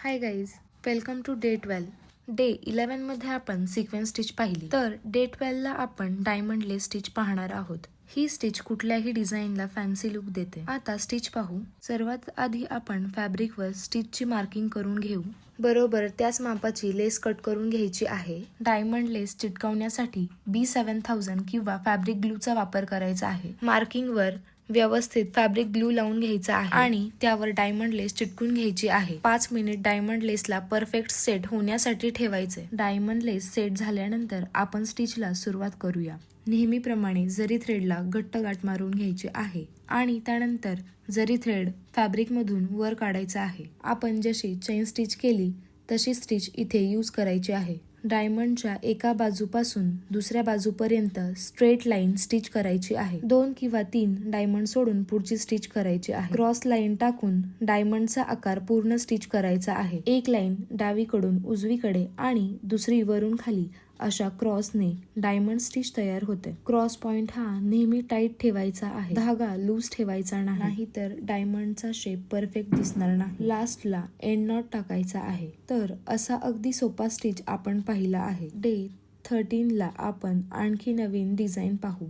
High guys, welcome to day 12. Day 11 मध्ये आपण sequence stitch पाहिली, तर डे 12 ला आपण डायमंड लेस स्टिच पाहणार आहोत. ही स्टिच कुठल्याही डिझाईनला फॅन्सी लुक देते. आता स्टिच पाहू. सर्वात आधी आपण फॅब्रिकवर स्टिचची मार्किंग करून घेऊ. बरोबर त्याच मापाची लेस कट करून घ्यायची आहे. डायमंड लेस चिटकवण्यासाठी B7000 किंवा फॅब्रिक ग्लूचा वापर करायचा आहे. मार्किंगवर व्यवस्थित फॅब्रिक ग्लू लावून घ्यायचा आहे आणि त्यावर डायमंड लेस चिटकून घ्यायची आहे. 5 मिनिट डायमंड लेसला परफेक्ट सेट होण्यासाठी ठेवायचे. डायमंड लेस सेट झाल्यानंतर आपण स्टिचला सुरुवात करूया. नेहमीप्रमाणे जरी थ्रेडला घट्ट गाठ मारून घ्यायची आहे आणि त्यानंतर जरी थ्रेड फॅब्रिक मधून वर काढायचा आहे. आपण जशी चेन स्टिच केली तशी स्टिच इथे यूज करायची आहे. डायमंडच्या एका बाजूपासून दुसऱ्या बाजूपर्यंत स्ट्रेट लाईन स्टिच करायची आहे. 2 किंवा 3 डायमंड सोडून पुढची स्टिच करायची आहे. क्रॉस लाईन टाकून डायमंडचा आकार पूर्ण स्टिच करायचा आहे. एक लाईन डावीकडून उजवीकडे आणि दुसरी वरून खाली अशा क्रॉसने डायमंड स्टिच तयार होते. क्रॉस पॉइंट हा नेहमी टाईट ठेवायचा आहे. धागा लूज ठेवायचा नाही, तर डायमंडचा शेप परफेक्ट दिसणार नाही. लास्टला एंड नॉट टाकायचा आहे. तर असा अगदी सोपा स्टिच आपण पाहिला आहे. डे 13 ला आपण आणखी नवीन डिझाईन पाहू.